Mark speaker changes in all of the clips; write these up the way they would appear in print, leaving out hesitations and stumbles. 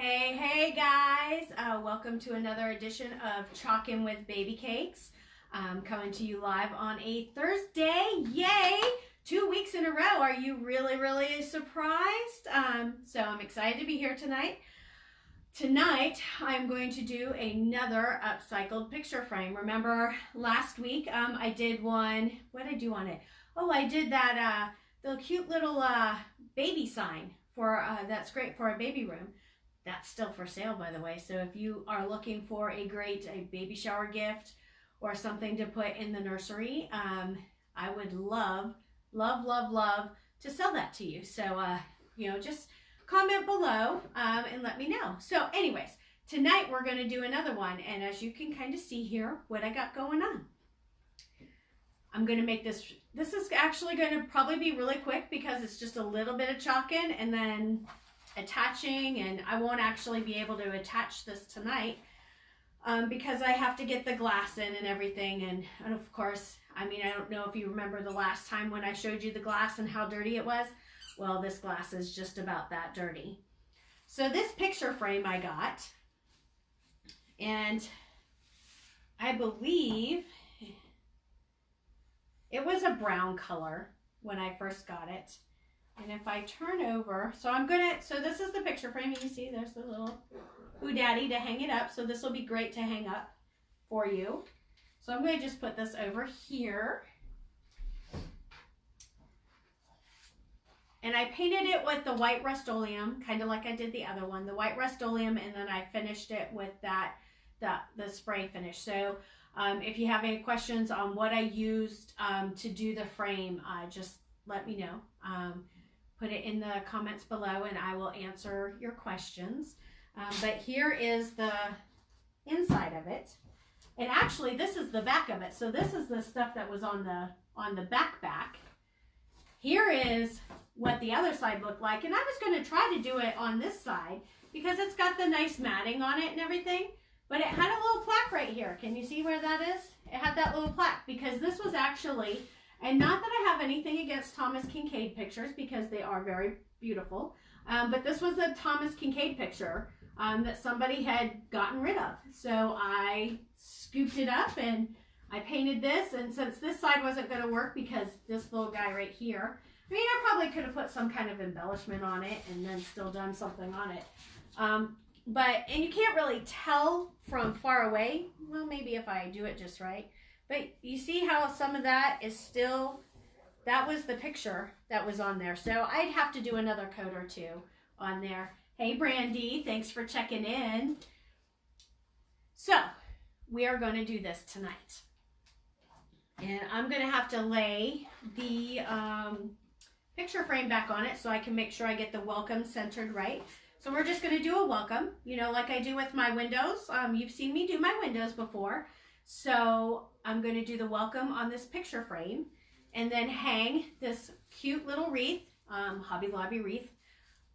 Speaker 1: Hey guys, welcome to another edition of Chalkin' with Baby Cakes. Coming to you live on a Thursday. Yay! 2 weeks in a row. Are you really surprised? So I'm excited to be here tonight. Tonight, I'm going to do another upcycled picture frame. Remember last week, I did one. What did I do on it? Oh, I did that, the cute little baby sign for, that's great for a baby room. That's still for sale, by the way. So if you are looking for a baby shower gift or something to put in the nursery, I would love to sell that to you. So, just comment below and let me know. So anyways, tonight we're going to do another one. And as you can kind of see here, what I got going on. I'm going to make this is actually going to probably be really quick because it's just a little bit of chalking and then attaching, and I won't actually be able to attach this tonight because I have to get the glass in and everything. And of course, I don't know if you remember the last time when I showed you the glass and how dirty it was. Well, this glass is just about that dirty. So this picture frame I got, and I believe it was a brown color when I first got it. And if I turn over, so this is the picture frame. You can see there's the little daddy to hang it up. So this will be great to hang up for you. So I'm going to just put this over here. And I painted it with the white Rust-Oleum, kind of like I did the other one, the white Rust-Oleum, and then I finished it with the spray finish. So if you have any questions on what I used to do the frame, just let me know. Put it in the comments below and I will answer your questions. But here is the inside of it. And actually this is the back of it. So this is the stuff that was on the back. Here is what the other side looked like. And I was going to try to do it on this side because it's got the nice matting on it and everything. But it had a little plaque right here. Can you see where that is? It had that little plaque because this was actually, and not that I have anything against Thomas Kinkade pictures because they are very beautiful, but this was a Thomas Kinkade picture that somebody had gotten rid of. So I scooped it up and I painted this, and since this side wasn't going to work because this little guy right here, I probably could have put some kind of embellishment on it and then still done something on it. And you can't really tell from far away. Well, maybe if I do it just right. But you see how some of that is still, that was the picture that was on there. So I'd have to do another coat or two on there. Hey, Brandy, thanks for checking in. So we are going to do this tonight. And I'm going to have to lay the picture frame back on it so I can make sure I get the welcome centered right. So we're just going to do a welcome, like I do with my windows. You've seen me do my windows before. So I'm going to do the welcome on this picture frame and then hang this cute little wreath, Hobby Lobby wreath,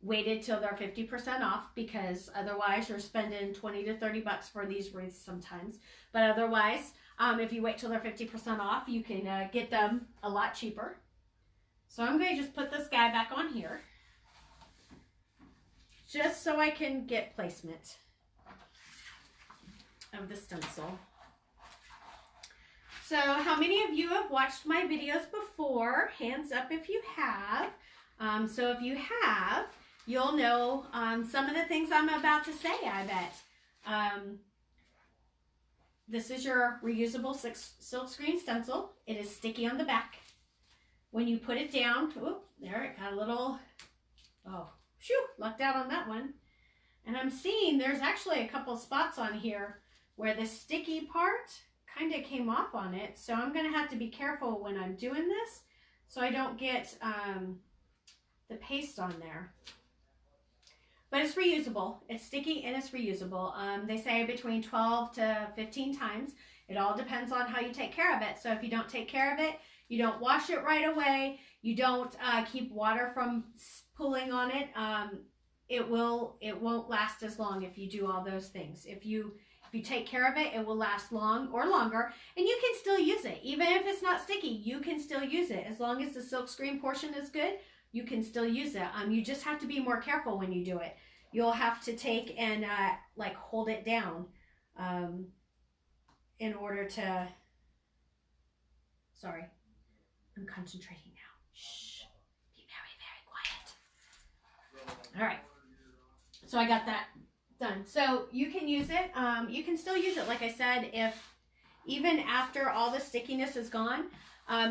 Speaker 1: waited till they're 50% off because otherwise you're spending 20 to 30 bucks for these wreaths sometimes. But otherwise, if you wait till they're 50% off, you can get them a lot cheaper. So I'm going to just put this guy back on here just so I can get placement of the stencil. So how many of you have watched my videos before? Hands up if you have. So if you have, you'll know some of the things I'm about to say, I bet. This is your reusable silk screen stencil. It is sticky on the back. When you put it down, whoop, there it got a little, oh, phew, lucked out on that one. And I'm seeing there's actually a couple spots on here where the sticky part kind of came off on it. So I'm going to have to be careful when I'm doing this so I don't get the paste on there. But it's reusable. It's sticky and it's reusable. They say between 12 to 15 times. It all depends on how you take care of it. So if you don't take care of it, you don't wash it right away, you don't keep water from pooling on it, it won't last as long if you do all those things. If you take care of it, it will last long or longer, and you can still use it. Even if it's not sticky, you can still use it. As long as the silk screen portion is good, you can still use it. You just have to be more careful when you do it. you'll have to take and like hold it down in order to, sorry, I'm concentrating now. Shh, be very, very quiet. All right, so I got that done. So you can use it, you can still use it, like I said, if even after all the stickiness is gone,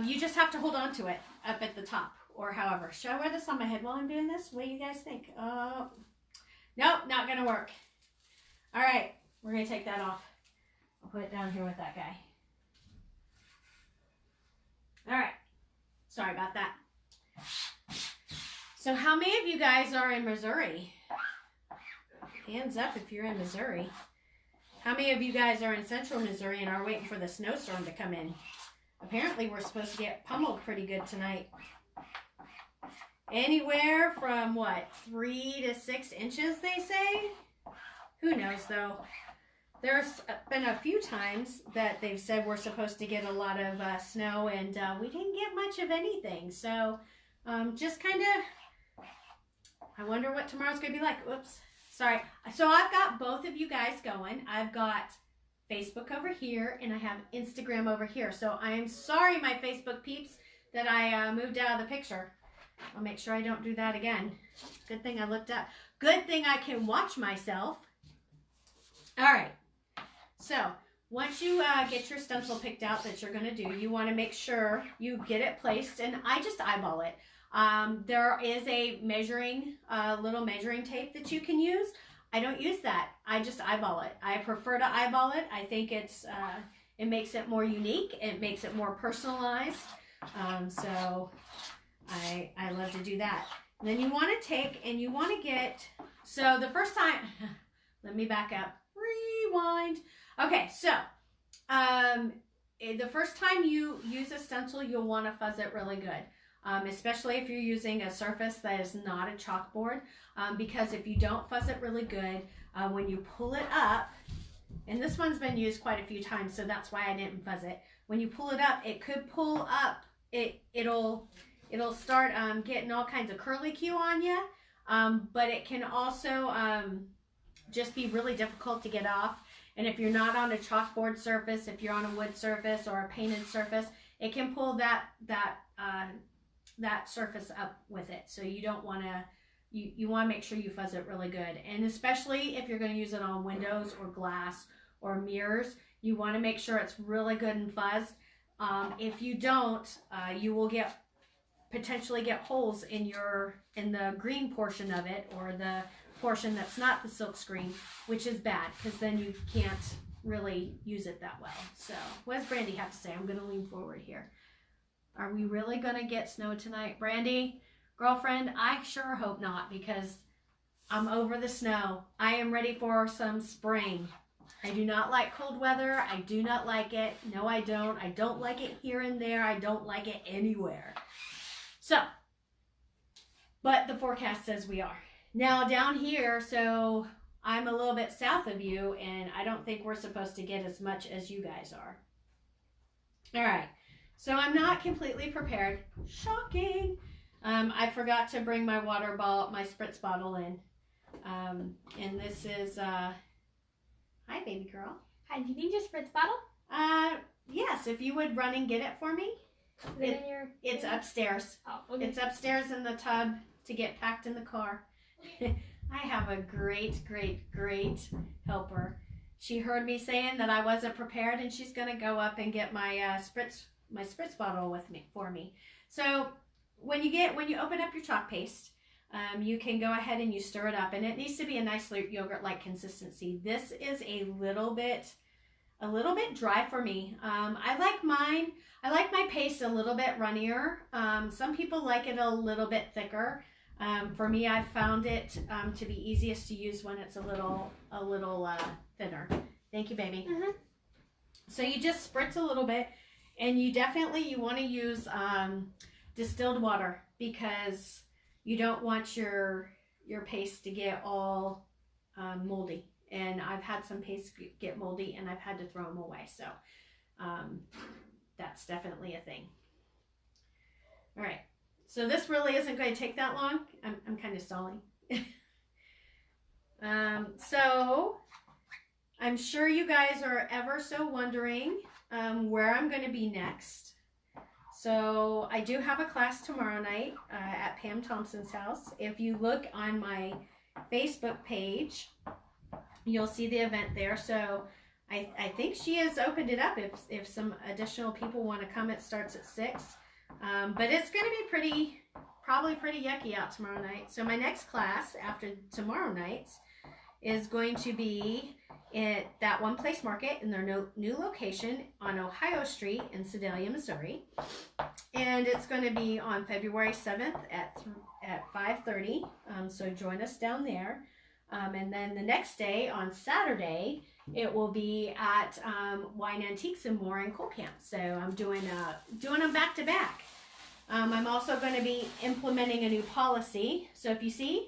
Speaker 1: you just have to hold on to it up at the top or however. Should I wear this on my head while I'm doing this? What do you guys think? Nope, not gonna work. All right, we're gonna take that off. I'll put it down here with that guy. All right, sorry about that. So how many of you guys are in Missouri? Hands up if you're in Missouri. How many of you guys are in central Missouri and are waiting for the snowstorm to come in? Apparently we're supposed to get pummeled pretty good tonight. Anywhere from what, 3 to 6 inches they say? Who knows though. There's been a few times that they've said we're supposed to get a lot of snow, and we didn't get much of anything. So just kind of, I wonder what tomorrow's going to be like. Oops, sorry. So I've got both of you guys going. I've got Facebook over here, and I have Instagram over here. So I am sorry, my Facebook peeps, that I moved out of the picture. I'll make sure I don't do that again. Good thing I looked up. Good thing I can watch myself. All right. So once you get your stencil picked out that you're going to do, you want to make sure you get it placed, and I just eyeball it. There is a measuring, little measuring tape that you can use. I don't use that. I just eyeball it. I prefer to eyeball it. I think it's it makes it more unique. It makes it more personalized. So I love to do that. And then you want to take and you want to get, so the first time, let me back up, rewind. Okay, so the first time you use a stencil, you'll want to fuzz it really good. Especially if you're using a surface that is not a chalkboard, because if you don't fuzz it really good, when you pull it up, and this one's been used quite a few times, so that's why I didn't fuzz it. When you pull it up, it could pull up, it'll start getting all kinds of curlicue on you, but it can also just be really difficult to get off. And if you're not on a chalkboard surface, if you're on a wood surface or a painted surface, it can pull that surface up with it. So you don't want to, you want to make sure you fuzz it really good. And especially if you're going to use it on windows or glass or mirrors, you want to make sure it's really good and fuzzed. If you don't, you will potentially get holes in the green portion of it, or the portion that's not the silk screen, which is bad because then you can't really use it that well. So what does Brandy have to say? I'm going to lean forward here. Are we really going to get snow tonight? Brandy, girlfriend, I sure hope not, because I'm over the snow. I am ready for some spring. I do not like cold weather. I do not like it. No, I don't. I don't like it here and there. I don't like it anywhere. So, but the forecast says we are. Now down here, so I'm a little bit south of you, and I don't think we're supposed to get as much as you guys are. All right. So I'm not completely prepared. Shocking. I forgot to bring my water bottle, my spritz bottle in. And this is, hi baby girl.
Speaker 2: Hi, do you need your spritz bottle?
Speaker 1: Yes, if you would run and get it for me. It's upstairs.
Speaker 2: Oh, okay.
Speaker 1: It's upstairs in the tub to get packed in the car. I have a great helper. She heard me saying that I wasn't prepared, and she's going to go up and get my spritz bottle for me. So when you open up your chalk paste, you can go ahead and you stir it up, and it needs to be a nice yogurt-like consistency. This is a little bit dry for me. I like my paste a little bit runnier. Some people like it a little bit thicker. For me, I've found it to be easiest to use when it's a little thinner. Thank you, baby.
Speaker 2: Mm-hmm.
Speaker 1: So you just spritz a little bit, and you want to use distilled water, because you don't want your paste to get all moldy. And I've had some paste get moldy, and I've had to throw them away. So that's definitely a thing. All right. So this really isn't going to take that long. I'm kind of stalling. So I'm sure you guys are ever so wondering where I'm going to be next. So I do have a class tomorrow night at Pam Thompson's house. If you look on my Facebook page, you'll see the event there. So I think she has opened it up if some additional people want to come. It starts at 6. But it's going to be probably pretty yucky out tomorrow night. So my next class after tomorrow night's is going to be at that One Place Market in their new location on Ohio Street in Sedalia, Missouri. And it's going to be on February 7th at 5:30. So join us down there. And then the next day on Saturday, it will be at Wine Antiques and More in Cole Camp. So I'm doing them back to back. I'm also going to be implementing a new policy. So if you see,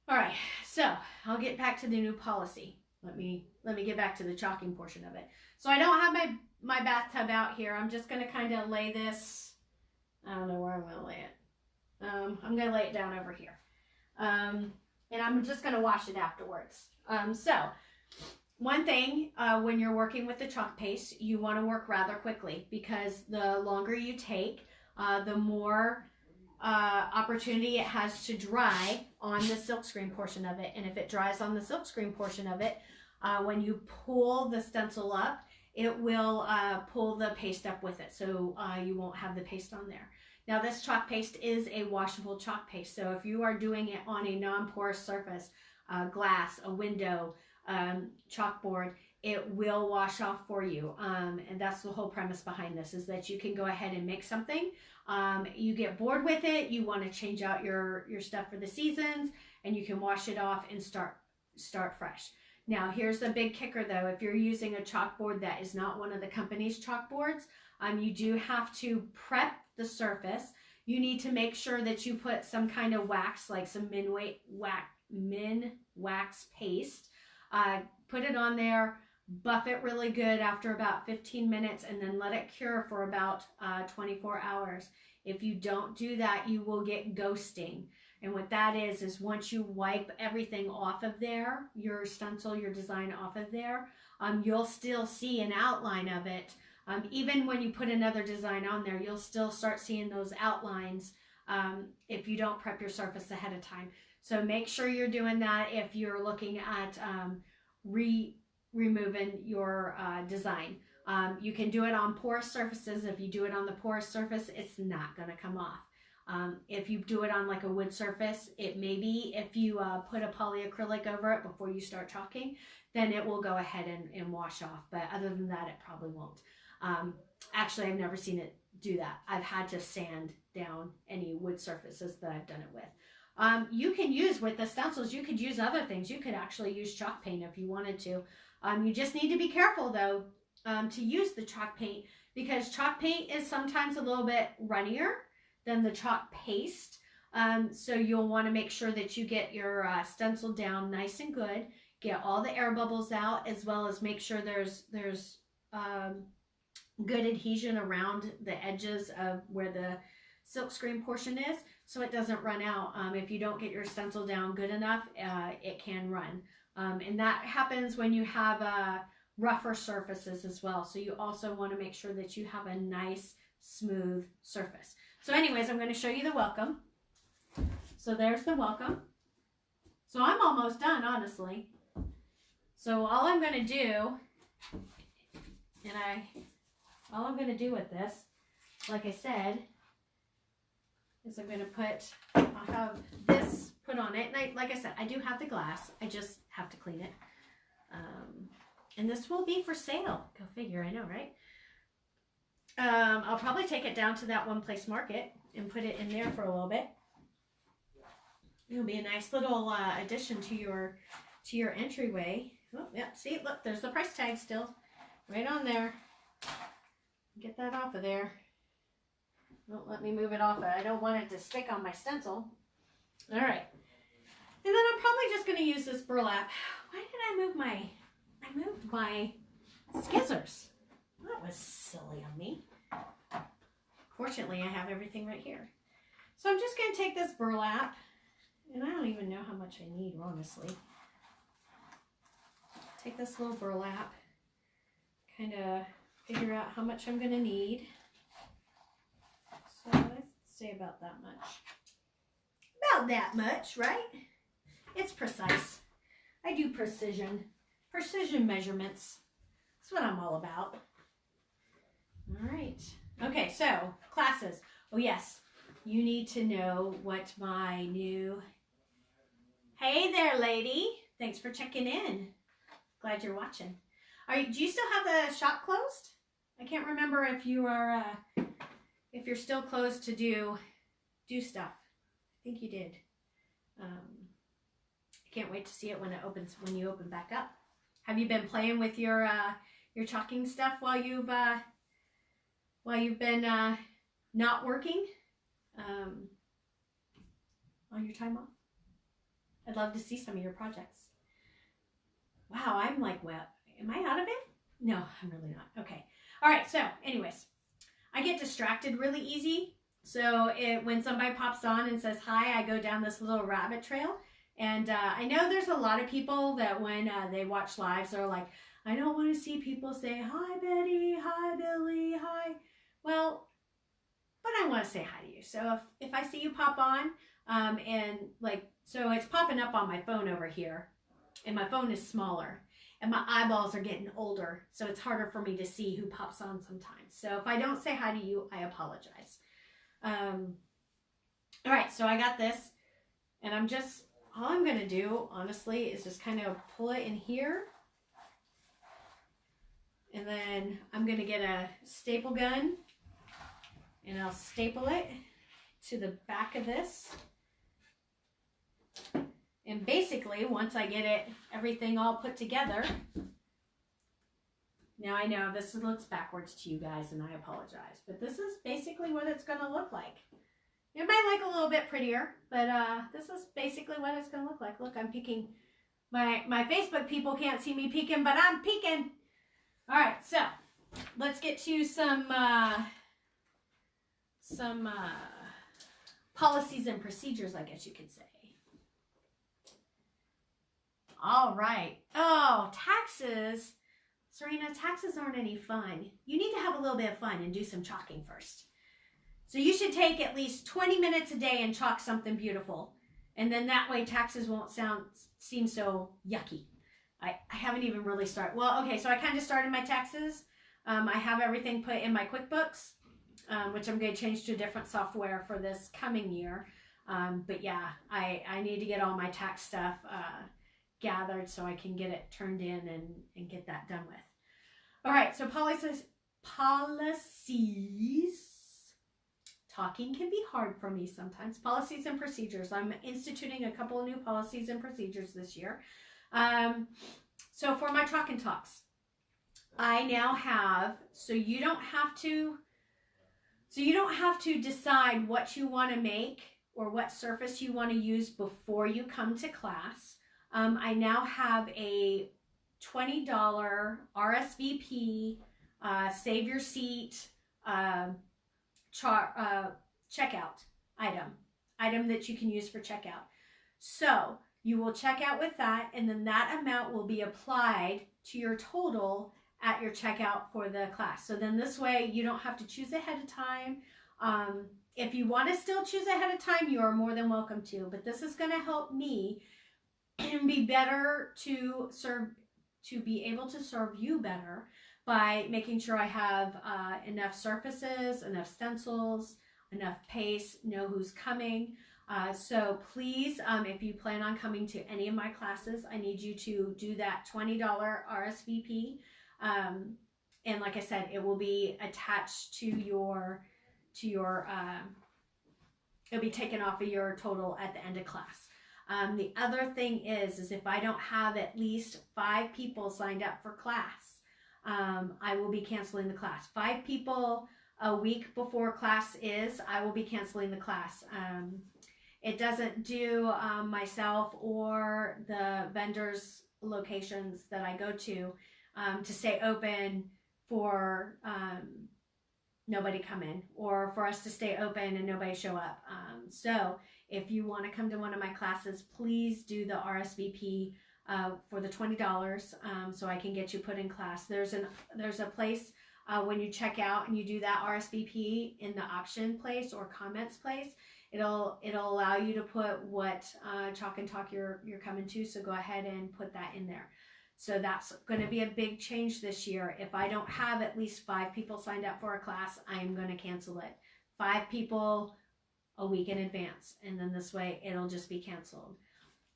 Speaker 1: all right, so I'll get back to the new policy. Let me get back to the chalking portion of it. So I don't have my bathtub out here. I'm just going to kind of lay this, I don't know where I'm going to lay it. I'm going to lay it down over here. And I'm just going to wash it afterwards. So one thing, when you're working with the chalk paste, you want to work rather quickly, because the longer you take, the more opportunity it has to dry on the silkscreen portion of it. And if it dries on the silkscreen portion of it, when you pull the stencil up, it will pull the paste up with it. So you won't have the paste on there. Now this chalk paste is a washable chalk paste. So if you are doing it on a non-porous surface, glass, a window, chalkboard, it will wash off for you. And that's the whole premise behind this, is that you can go ahead and make something. You get bored with it, you want to change out your stuff for the seasons, and you can wash it off and start fresh. Now here's the big kicker though. If you're using a chalkboard that is not one of the company's chalkboards, you do have to prep the surface. You need to make sure that you put some kind of wax, like some min wax paste. Put it on there, buff it really good after about 15 minutes, and then let it cure for about 24 hours. If you don't do that, you will get ghosting. And what that is once you wipe everything off of there, your stencil, your design off of there, you'll still see an outline of it. Even when you put another design on there, you'll still start seeing those outlines if you don't prep your surface ahead of time. So make sure you're doing that if you're looking at removing your design. You can do it on porous surfaces. If you do it on the porous surface, it's not going to come off. If you do it on like a wood surface, it may be, if you put a polyacrylic over it before you start chalking, then it will go ahead and wash off. But other than that, it probably won't. Actually, I've never seen it do that. I've had to sand down any wood surfaces that I've done it with. You can use, with the stencils, you could use other things. You could actually use chalk paint if you wanted to. You just need to be careful though to use the chalk paint, because chalk paint is sometimes a little bit runnier than the chalk paste. So you'll want to make sure that you get your stencil down nice and good, get all the air bubbles out, as well as make sure there's good adhesion around the edges of where the silkscreen portion is, so it doesn't run out. If you don't get your stencil down good enough, it can run. And that happens when you have rougher surfaces as well. So you also want to make sure that you have a nice, smooth surface. So anyways, I'm going to show you the welcome. So there's the welcome. So I'm almost done, honestly. So all I'm going to do, all I'm going to do with this, like I said, is I'm going to I'll have this put on it. And like I said, I do have the glass. I just have to clean it. And this will be for sale. Go figure, I know, right? I'll probably take it down to that One Place Market and put it in there for a little bit. It'll be a nice little addition to your entryway. Oh, yeah, see, look, there's the price tag still right on there. Get that off of there. Don't let me move it off. I don't want it to stick on my stencil. All right. And then I'm probably just going to use this burlap. Why did I moved my skizzers. That was silly of me. Fortunately, I have everything right here. So I'm just going to take this burlap And I don't even know how much I need, honestly. Take this little burlap, kind of figure out how much I'm going to need. So let's say about that much. About that much, right? It's precise. I do precision measurements. That's what I'm all about. All right. Okay, so classes. Oh yes, you need to know what my new... Hey there, lady. Thanks for checking in. Glad you're watching. Do you still have the shop closed? I can't remember if you are, if you're still closed to do stuff. I think you did. I can't wait to see it when it opens, when you open back up. Have you been playing with your chalking stuff while you've been not working on your time off? I'd love to see some of your projects. Wow, I'm like, well, am I out of it? No, I'm really not. Okay. All right. So anyways, I get distracted really easy. So when somebody pops on and says hi, I go down this little rabbit trail. And I know there's a lot of people that when they watch lives, they're like, I don't want to see people say, hi, Betty, hi, Billy, hi. Well, but I want to say hi to you. So if I see you pop on, and like, so it's popping up on my phone over here, and my phone is smaller, and my eyeballs are getting older, so it's harder for me to see who pops on sometimes. So if I don't say hi to you, I apologize. All right, so I got this, and all I'm going to do, honestly, is just kind of pull it in here. And then I'm going to get a staple gun, and I'll staple it to the back of this. And basically, once I get everything all put together, now I know this looks backwards to you guys, and I apologize, but this is basically what it's going to look like. It might look a little bit prettier, but this is basically what it's going to look like. Look, I'm peeking. My Facebook people can't see me peeking, but I'm peeking. All right, so let's get to some policies and procedures, I guess you could say. All right. Oh, taxes. Serena, taxes aren't any fun. You need to have a little bit of fun and do some chalking first. So you should take at least 20 minutes a day and chalk something beautiful. And then that way taxes won't seem so yucky. I haven't even really started. Well, okay, so I kind of started my taxes. I have everything put in my QuickBooks, which I'm going to change to a different software for this coming year. But yeah, I need to get all my tax stuff gathered so I can get it turned in and get that done with. All right, so policies. Talking can be hard for me sometimes. Policies and procedures. I'm instituting a couple of new policies and procedures this year. So for my chalk and talks, I now have, so you don't have to decide what you want to make or what surface you want to use before you come to class. I now have a $20 RSVP, save your seat, checkout item that you can use for checkout. So you will check out with that, and then that amount will be applied to your total at your checkout for the class. So then this way you don't have to choose ahead of time. If you want to still choose ahead of time, you are more than welcome to, but this is going to help me be better to be able to serve you better by making sure I have enough surfaces, enough stencils, enough paste, know who's coming. So please, if you plan on coming to any of my classes, I need you to do that $20 RSVP. And like I said, it will be attached to your it'll be taken off of your total at the end of class. The other thing is if I don't have at least 5 people signed up for class, I will be canceling the class. 5 people a week before class I will be canceling the class. It doesn't do myself or the vendors' locations that I go to stay open for nobody come in, or for us to stay open and nobody show up. So if you want to come to one of my classes, please do the RSVP for the $20 so I can get you put in class. There's a place when you check out and you do that RSVP in the option place or comments place, it'll allow you to put what Chalk and Talk you're coming to. So go ahead and put that in there. So that's going to be a big change this year. If I don't have at least 5 people signed up for a class, I am going to cancel it. 5 people a week in advance, and then this way it'll just be canceled.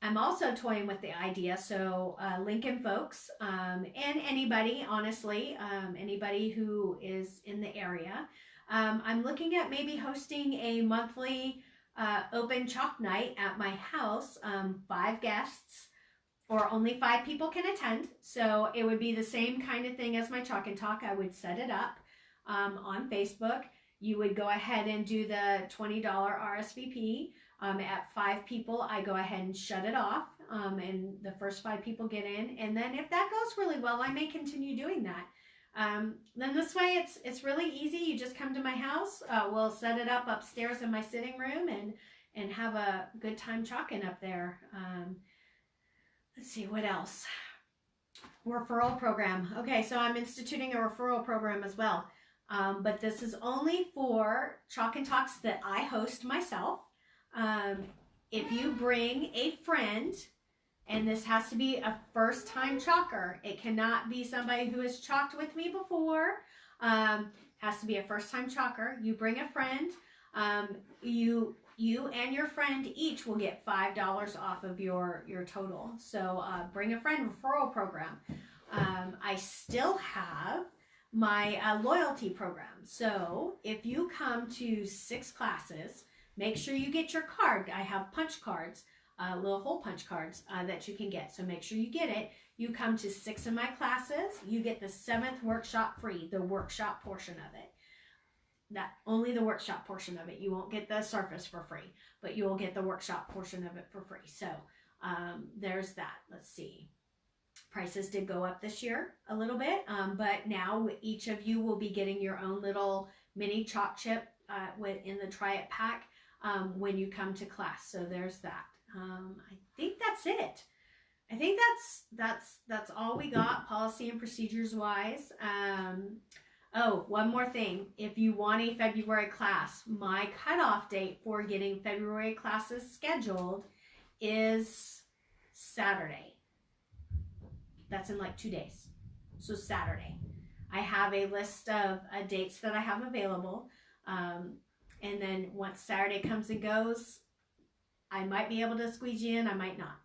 Speaker 1: I'm also toying with the idea, so Lincoln folks, and anybody, honestly, anybody who is in the area, I'm looking at maybe hosting a monthly open chalk night at my house, 5 guests, or only 5 people can attend. So it would be the same kind of thing as my Chalk and Talk. I would set it up on Facebook. You would go ahead and do the $20 RSVP. At 5 people, I go ahead and shut it off, and the first 5 people get in. And then if that goes really well, I may continue doing that. Then this way, it's really easy. You just come to my house. We'll set it up upstairs in my sitting room and have a good time chalking up there. Let's see, what else? Referral program. Okay, so I'm instituting a referral program as well. But this is only for Chalk and Talks that I host myself. If you bring a friend, and this has to be a first-time chalker. It cannot be somebody who has chalked with me before. Has to be a first-time chalker. You bring a friend. You and your friend each will get $5 off of your total. So bring a friend referral program. I still have my loyalty program. So if you come to 6 classes, make sure you get your card. I have punch cards, little hole punch cards that you can get. So make sure you get it. You come to 6 of my classes, you get the 7th workshop free, the workshop portion of it. Only the workshop portion of it. You won't get the surface for free, but you will get the workshop portion of it for free. So there's that. Let's see. Prices did go up this year a little bit, but now each of you will be getting your own little mini chalk chip in the Try It pack when you come to class. So there's that. I think that's it. I think that's all we got policy and procedures wise. Oh, one more thing. If you want a February class, my cutoff date for getting February classes scheduled is Saturday. That's in like 2 days. So Saturday. I have a list of dates that I have available. And then once Saturday comes and goes, I might be able to squeeze you in, I might not.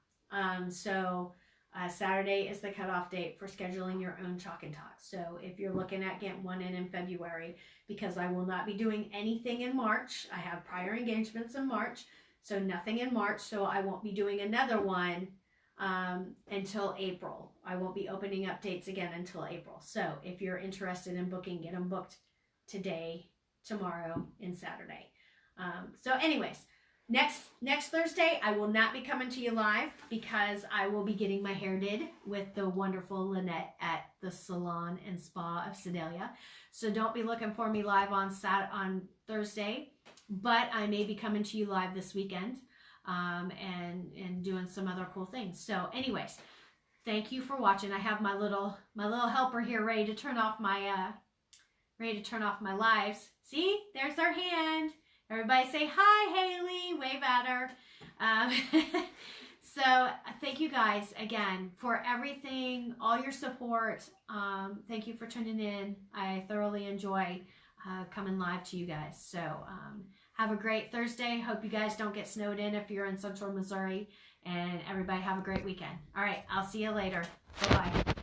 Speaker 1: Saturday is the cutoff date for scheduling your own Chalk and Talk. So if you're looking at getting one in February, because I will not be doing anything in March. I have prior engagements in March, so nothing in March. So I won't be doing another one until April. I won't be opening up dates again until April. So if you're interested in booking, get them booked today, tomorrow, and Saturday. So anyways, next Thursday, I will not be coming to you live because I will be getting my hair did with the wonderful Lynette at the Salon and Spa of Sedalia. So don't be looking for me live on Thursday, but I may be coming to you live this weekend and doing some other cool things. So anyways, thank you for watching. I have my little helper here ready to turn off my lives. See, there's our hand. Everybody say hi, Haley. Wave at her. So thank you guys again for everything, all your support. Thank you for tuning in. I thoroughly enjoy coming live to you guys. So have a great Thursday. Hope you guys don't get snowed in if you're in central Missouri. And everybody have a great weekend. All right, I'll see you later. Bye-bye.